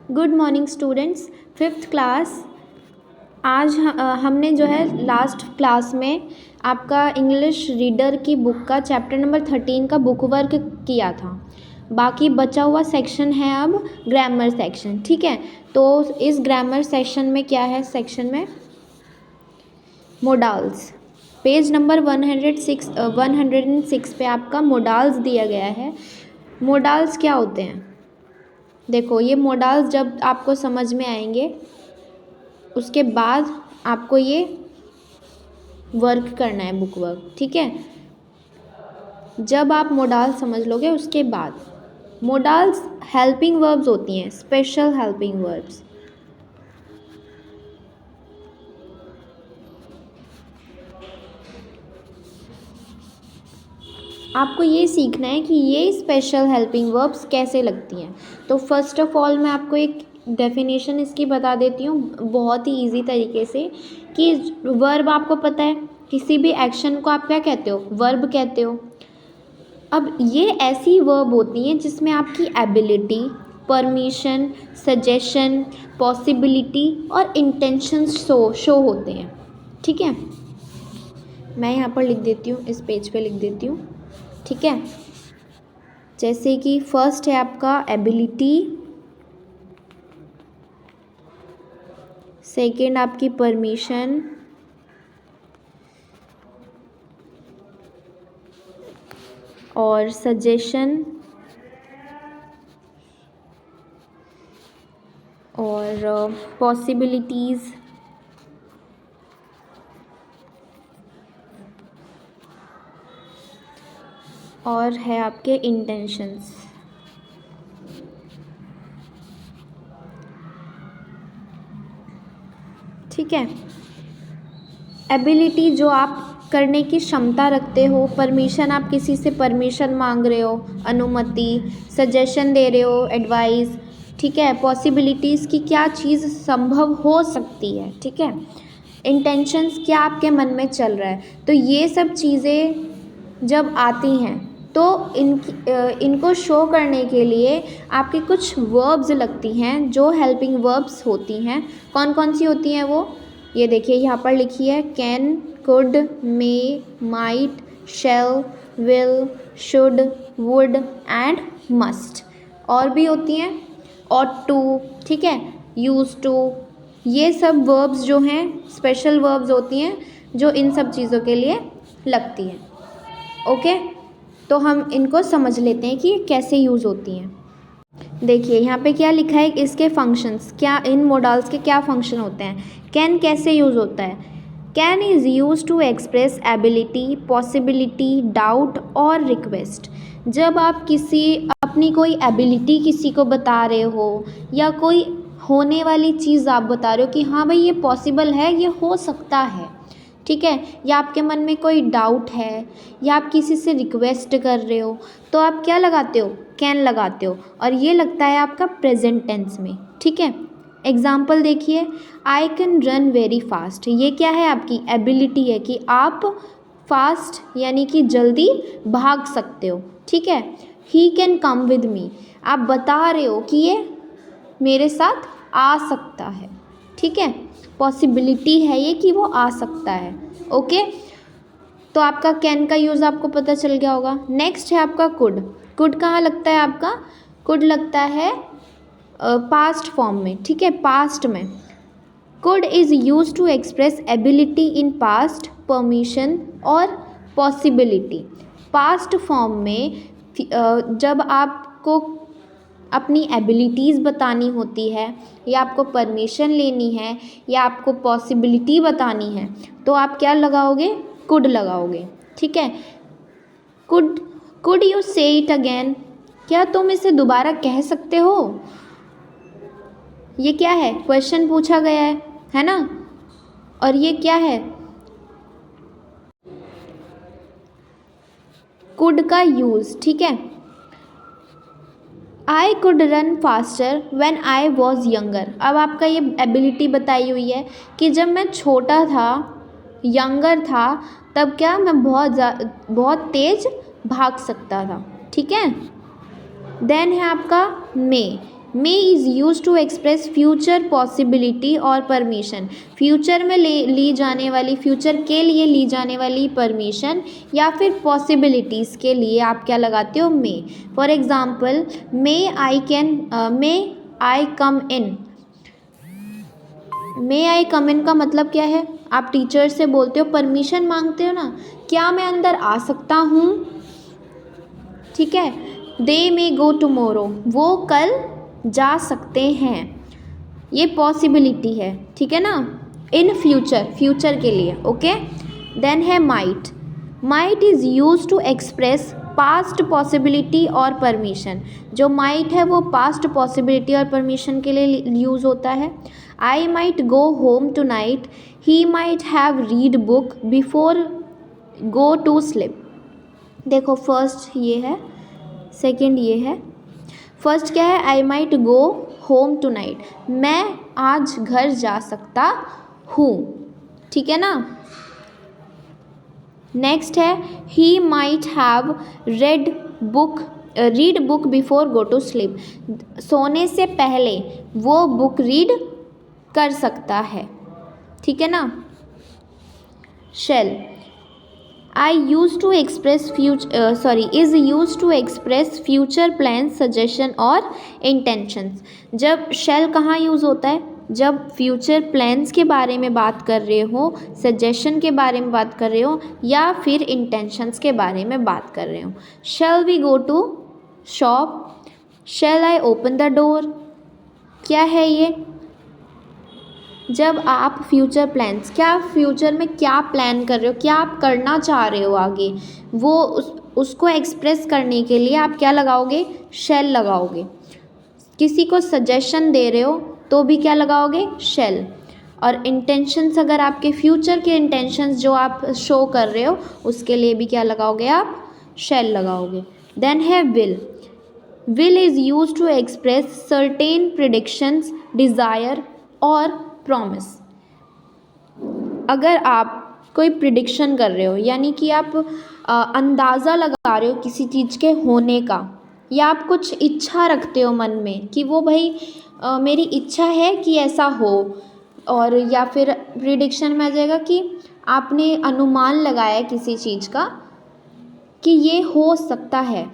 Good morning students, fifth class. आज हमने जो है लास्ट क्लास में आपका इंग्लिश रीडर की बुक का चैप्टर नंबर 13 का बुक वर्क किया था। बाकी बचा हुआ सेक्शन है अब ग्रामर सेक्शन। ठीक है, तो इस ग्रामर सेक्शन में क्या है, सेक्शन में मोडाल्स। पेज नंबर 106 पे आपका मोडाल्स दिया गया है। मोडाल्स क्या होते हैं? देखो, ये मोडाल्स जब आपको समझ में आएंगे उसके बाद आपको ये वर्क करना है, बुक वर्क। ठीक है, जब आप मोडाल समझ लोगे उसके बाद मोडाल्स हेल्पिंग वर्ब्स होती हैं, स्पेशल हेल्पिंग वर्ब्स। आपको ये सीखना है कि ये स्पेशल हेल्पिंग वर्ब्स कैसे लगती हैं। तो फर्स्ट ऑफ ऑल मैं आपको एक डेफिनेशन इसकी बता देती हूँ बहुत ही इजी तरीके से, कि वर्ब आपको पता है, किसी भी एक्शन को आप क्या कहते हो, वर्ब कहते हो। अब ये ऐसी वर्ब होती हैं जिसमें आपकी एबिलिटी, परमिशन, सजेशन, पॉसिबिलिटी और इंटेंशन शो होते हैं। ठीक है, मैं यहाँ पर लिख देती हूँ, इस पेज पे लिख देती हूँ। ठीक है, जैसे कि फर्स्ट है आपका एबिलिटी, सेकंड आपकी परमिशन, और सजेशन, और पॉसिबिलिटीज़, और है आपके इंटेंशंस। ठीक है, एबिलिटी जो आप करने की क्षमता रखते हो, परमिशन आप किसी से परमिशन मांग रहे हो, अनुमति, सजेशन दे रहे हो, एडवाइस। ठीक है, पॉसिबिलिटीज़ की क्या चीज़ संभव हो सकती है। ठीक है, इंटेंशंस क्या आपके मन में चल रहा है। तो ये सब चीज़ें जब आती हैं तो इनको शो करने के लिए आपकी कुछ वर्ब्स लगती हैं जो हेल्पिंग वर्ब्स होती हैं। कौन कौन सी होती हैं वो, ये देखिए यहाँ पर लिखी है, can, could, may, might, shall, will, should, would and must. और भी होती हैं, ऑट टू। ठीक है, यूज टू। ये सब वर्ब्स जो हैं स्पेशल वर्ब्स होती हैं जो इन सब चीज़ों के लिए लगती हैं। ओके, तो हम इनको समझ लेते हैं कि ये कैसे यूज़ होती हैं। देखिए यहाँ पे क्या लिखा है, इसके फंक्शंस क्या, इन मोडाल्स के क्या फंक्शन होते हैं। कैन कैसे यूज़ होता है? Can is use to express ability, possibility, doubt और रिक्वेस्ट। जब आप अपनी कोई एबिलिटी किसी को बता रहे हो या कोई होने वाली चीज़ आप बता रहे हो कि हाँ भाई ये पॉसिबल है, ये हो सकता है। ठीक है, या आपके मन में कोई डाउट है या आप किसी से रिक्वेस्ट कर रहे हो तो आप क्या लगाते हो, कैन लगाते हो, और ये लगता है आपका प्रेजेंट टेंस में। ठीक है, एग्जाम्पल देखिए, I can run very fast. ये क्या है, आपकी एबिलिटी है कि आप फास्ट यानी कि जल्दी भाग सकते हो। ठीक है, he can come with me, आप बता रहे हो कि ये मेरे साथ आ सकता है। ठीक है, पॉसिबिलिटी है ये कि वो आ सकता है। ओके, तो आपका कैन का यूज़ आपको पता चल गया होगा। नेक्स्ट है आपका कुड। कुड कहाँ लगता है आपका, कुड लगता है पास्ट फॉर्म में। ठीक है, पास्ट में could is use to express ability in past, permission और पॉसिबिलिटी। पास्ट फॉर्म में जब आपको अपनी एबिलिटीज़ बतानी होती है या आपको परमिशन लेनी है या आपको पॉसिबिलिटी बतानी है तो आप क्या लगाओगे, कुड लगाओगे। ठीक है, कुड यू से इट अगेन, क्या तुम इसे दोबारा कह सकते हो। ये क्या है, क्वेश्चन पूछा गया है ना। और ये क्या है, कुड का यूज़। ठीक है, I could run faster when I was younger. अब आपका ये एबिलिटी बताई हुई है कि जब मैं छोटा था, यंगर था, तब क्या मैं बहुत तेज़ भाग सकता था। ठीक है, देन है आपका may. May is use to express future possibility और परमिशन, फ्यूचर में ली जाने वाली, फ्यूचर के लिए ली जाने वाली परमिशन या फिर पॉसिबिलिटीज़ के लिए आप क्या लगाते हो, मे। फॉर एग्ज़ाम्पल, मे आई कम इन। मे आई कम इन का मतलब क्या है, आप टीचर से बोलते हो, परमिशन मांगते हो ना, क्या मैं अंदर आ सकता हूँ, ठीक है। दे मे गो टुमोरो, वो कल जा सकते हैं, ये पॉसिबिलिटी है, ठीक है ना, इन फ्यूचर, फ्यूचर के लिए, ओके। देन है might, might is use to express past possibility और परमिशन, जो माइट है वो पास्ट पॉसिबिलिटी और परमिशन के लिए यूज़ होता है। I might go home tonight, he might have read book before go to sleep. देखो फर्स्ट ये है, सेकंड ये है। फर्स्ट क्या है, I might go home tonight, मैं आज घर जा सकता हूँ, ठीक है ना। नेक्स्ट है, he might have read book before go to sleep, सोने से पहले वो बुक रीड कर सकता है, ठीक है ना। Shall, I use to express is use to express future plan, suggestion और इंटेंशंस। जब शेल कहाँ यूज़ होता है, जब फ्यूचर प्लान्स के बारे में बात कर रहे हो, सजेशन के बारे में बात कर रहे हो, या फिर इंटेंशंस के बारे में बात कर रहे हो। Shall we go to shop, shall I open the door, क्या है ये, जब आप फ्यूचर प्लान्स, क्या फ्यूचर में क्या प्लान कर रहे हो, क्या आप करना चाह रहे हो आगे, वो उसको एक्सप्रेस करने के लिए आप क्या लगाओगे, शेल लगाओगे। किसी को सजेशन दे रहे हो तो भी क्या लगाओगे, शेल। और इंटेंशंस, अगर आपके फ्यूचर के इंटेंशंस जो आप शो कर रहे हो उसके लिए भी क्या लगाओगे, आप शेल लगाओगे। देन है will, will is use to express certain predictions, desire और प्रॉमिस। अगर आप कोई प्रिडिक्शन कर रहे हो, यानी कि आप अंदाज़ा लगा रहे हो किसी चीज़ के होने का, या आप कुछ इच्छा रखते हो मन में कि वो भाई मेरी इच्छा है कि ऐसा हो, और या फिर प्रिडिक्शन में आ जाएगा कि आपने अनुमान लगाया किसी चीज़ का कि ये हो सकता है,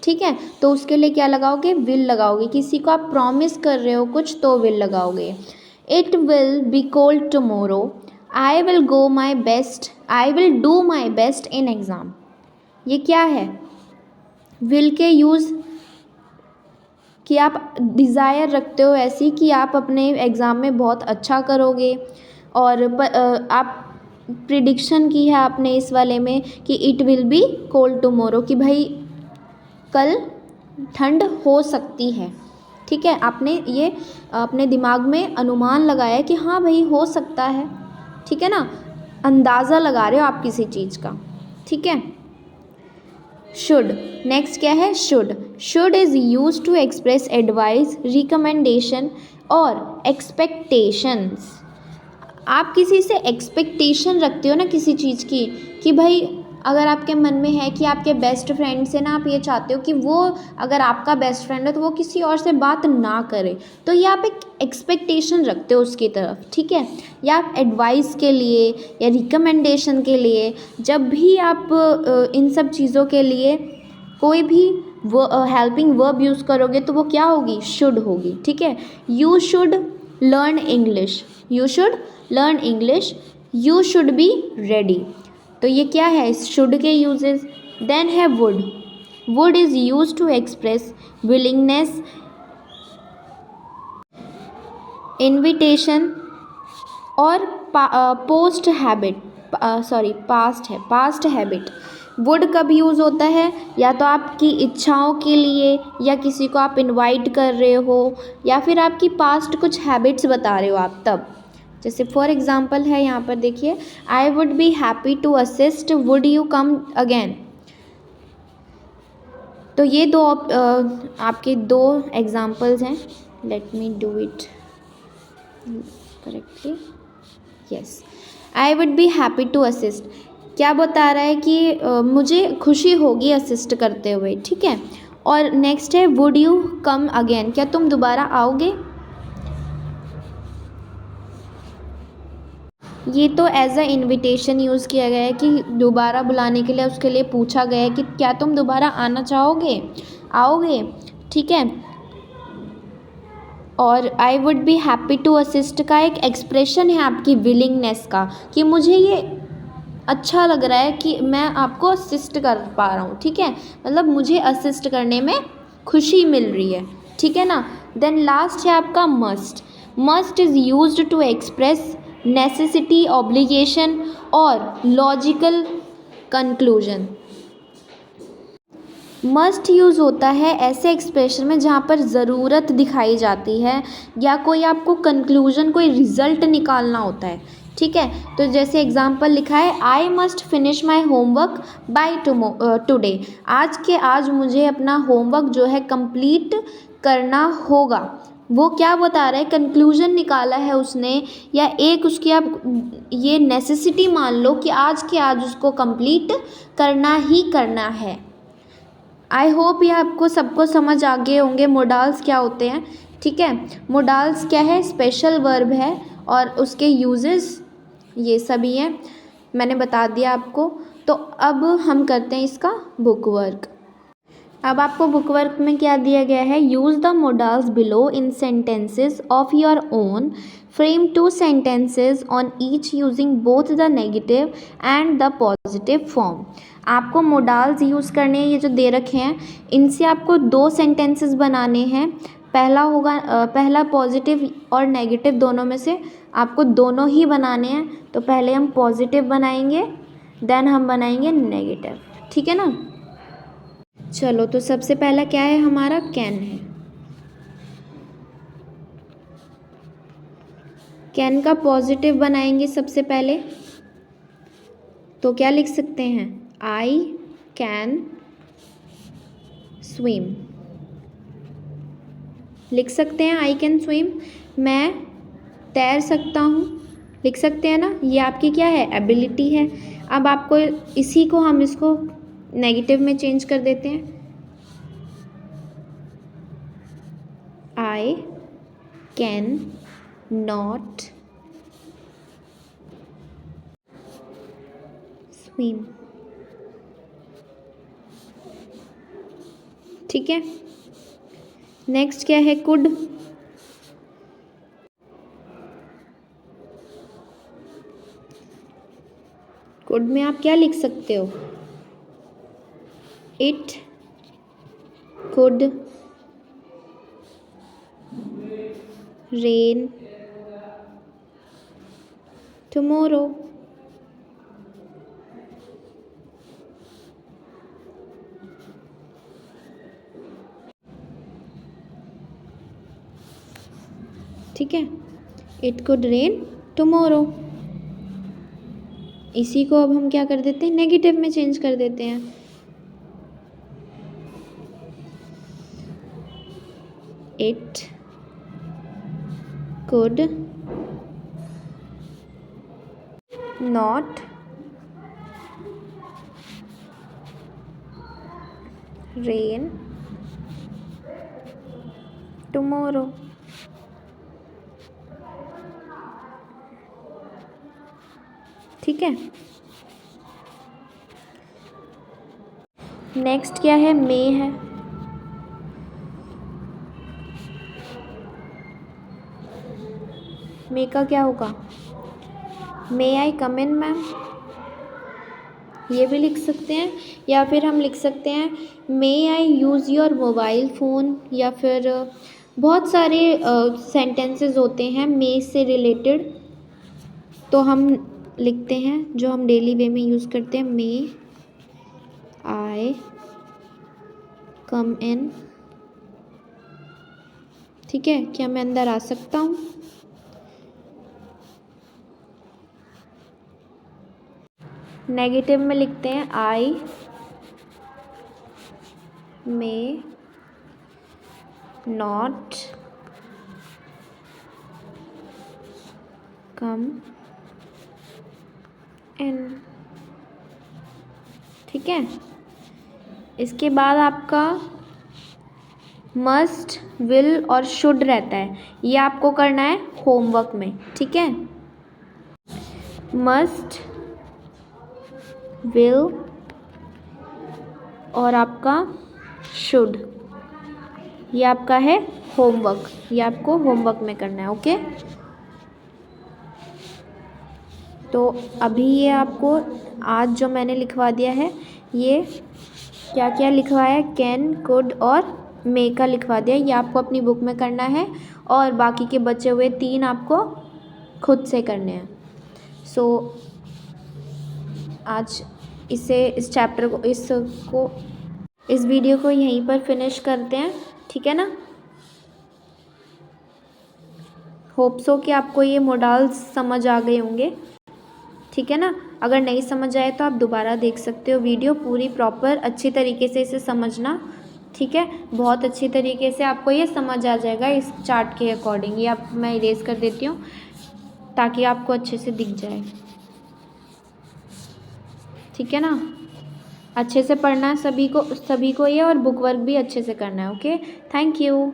ठीक है, तो उसके लिए क्या लगाओगे, विल लगाओगे। किसी को आप प्रॉमिस कर रहे हो कुछ तो विल लगाओगे। It will be cold tomorrow. I will do my best in exam. ये क्या है, will के यूज़ कि आप डिज़ायर रखते हो ऐसी कि आप अपने एग्ज़ाम में बहुत अच्छा करोगे, और आप प्रिडिक्शन की है आपने इस वाले में कि it will be cold tomorrow, कि भाई कल ठंड हो सकती है, ठीक है। आपने ये अपने दिमाग में अनुमान लगाया कि हाँ भाई हो सकता है, ठीक है ना, अंदाज़ा लगा रहे हो आप किसी चीज़ का, ठीक है। शुड, नेक्स्ट क्या है, should is use to express advice, recommendation और एक्सपेक्टेशंस। आप किसी से एक्सपेक्टेशन रखते हो ना किसी चीज़ की, कि भाई अगर आपके मन में है कि आपके बेस्ट फ्रेंड से ना आप ये चाहते हो कि वो, अगर आपका बेस्ट फ्रेंड है तो वो किसी और से बात ना करे, तो ये आप एक एक्सपेक्टेशन रखते हो उसकी तरफ, ठीक है। या आप एडवाइस के लिए या रिकमेंडेशन के लिए, जब भी आप इन सब चीज़ों के लिए कोई भी वो हेल्पिंग वर्ब यूज़ करोगे तो वो क्या होगी, शुड होगी, ठीक है। You should learn English, you should learn English, you should be ready, तो ये क्या है, शुड के यूजेस। देन है would, would is use to express willingness, invitation और पास्ट हैबिट। वुड कब यूज़ होता है, या तो आपकी इच्छाओं के लिए, या किसी को आप इनवाइट कर रहे हो, या फिर आपकी पास्ट कुछ हैबिट्स बता रहे हो आप तब। जैसे फॉर एग्ज़ाम्पल है यहाँ पर देखिए, I would be happy to assist, would you come again. तो ये दो आपके दो एग्ज़ाम्पल्स हैं। Let me do it correctly, yes. I would be happy to assist, क्या बता रहा है कि मुझे खुशी होगी असिस्ट करते हुए, ठीक है। और नेक्स्ट है वुड यू कम अगेन, क्या तुम दोबारा आओगे। ये तो एज अ इनविटेशन यूज़ किया गया है कि दोबारा बुलाने के लिए उसके लिए पूछा गया है कि क्या तुम दोबारा आना चाहोगे, आओगे, ठीक है। और I would be happy to assist का एक एक्सप्रेशन है आपकी विलिंगनेस का, कि मुझे ये अच्छा लग रहा है कि मैं आपको असिस्ट कर पा रहा हूँ, ठीक है, मतलब मुझे असिस्ट करने में खुशी मिल रही है, ठीक है ना। देन लास्ट है आपका must. Must is used to express necessity, obligation और लॉजिकल कंक्लूजन। मस्ट यूज़ होता है ऐसे एक्सप्रेशन में जहाँ पर ज़रूरत दिखाई जाती है या कोई आपको कंक्लूजन, कोई रिज़ल्ट निकालना होता है, ठीक है। तो जैसे एग्जांपल लिखा है, I must finish my homework by today, आज के आज मुझे अपना होमवर्क जो है कंप्लीट करना होगा। वो क्या बता रहा है, कंक्लूजन निकाला है उसने, या एक उसकी आप ये नेसेसिटी मान लो कि आज के आज उसको कंप्लीट करना ही करना है। आई होप ये आपको सबको समझ आ गए होंगे मोडाल्स क्या होते हैं, ठीक है। मोडाल्स क्या है, स्पेशल वर्ब है और उसके यूजेस ये सभी हैं, मैंने बता दिया आपको। तो अब हम करते हैं इसका बुक वर्क। अब आपको बुक वर्क में क्या दिया गया है, use the modals below in sentences of your own, frame 2 sentences on each using both the negative and the positive form. आपको मोडाल्स यूज़ करने हैं, ये जो दे रखे हैं इनसे आपको 2 सेंटेंसेस बनाने हैं। पहला होगा पहला पॉजिटिव और नेगेटिव दोनों में से आपको दोनों ही बनाने हैं। तो पहले हम पॉजिटिव बनाएंगे, देन हम बनाएंगे नेगेटिव, ठीक है ना। चलो, तो सबसे पहला क्या है हमारा, कैन है। कैन का पॉजिटिव बनाएंगे सबसे पहले, तो क्या लिख सकते हैं, आई कैन स्विम। लिख सकते हैं आई कैन स्विम, मैं तैर सकता हूँ, लिख सकते हैं ना, ये आपकी क्या है, एबिलिटी है। अब आपको इसी को हम इसको नेगेटिव में चेंज कर देते हैं, आई कैन नॉट स्विम, ठीक है। नेक्स्ट क्या है, कुड। कुड में आप क्या लिख सकते हो, इट कुड रेन टुमारो। ठीक है, इट कुड रेन टुमारो। इसी को अब हम क्या कर देते हैं, नेगेटिव में चेंज कर देते हैं, it could not rain tomorrow. ठीक है। नेक्स्ट क्या है, मे है। मे का क्या होगा, मे आई कम इन मैम, ये भी लिख सकते हैं। या फिर हम लिख सकते हैं, मे आई यूज़ योर मोबाइल फ़ोन, या फिर बहुत सारे सेंटेंसेस होते हैं मे से रिलेटेड, तो हम लिखते हैं जो हम डेली वे में यूज़ करते हैं, मे आई कम इन। ठीक है, क्या मैं अंदर आ सकता हूँ। नेगेटिव में लिखते हैं, आई मे नॉट कम इन। ठीक है, इसके बाद आपका मस्ट, विल और शुड रहता है, ये आपको करना है होमवर्क में, ठीक है। मस्ट, विल और आपका शुड, ये आपका है होमवर्क, ये आपको होमवर्क में करना है, ओके। तो अभी ये आपको आज जो मैंने लिखवा दिया है, ये क्या क्या लिखवाया है, कैन, कुड और मे का लिखवा दिया, ये आपको अपनी बुक में करना है और बाकी के बचे हुए 3 आपको खुद से करने हैं। सो आज इस चैप्टर को इस वीडियो को यहीं पर फिनिश करते हैं, ठीक है ना। होप सो कि आपको ये मॉडल्स समझ आ गए होंगे, ठीक है ना। अगर नहीं समझ आए तो आप दोबारा देख सकते हो वीडियो, पूरी प्रॉपर अच्छी तरीके से इसे समझना, ठीक है। बहुत अच्छी तरीके से आपको ये समझ आ जाएगा इस चार्ट के अकॉर्डिंग। ये आप मैं इरेज कर देती हूँ ताकि आपको अच्छे से दिख जाए, ठीक है ना। अच्छे से पढ़ना है सभी को ये, और बुक वर्क भी अच्छे से करना है, ओके। Thank you.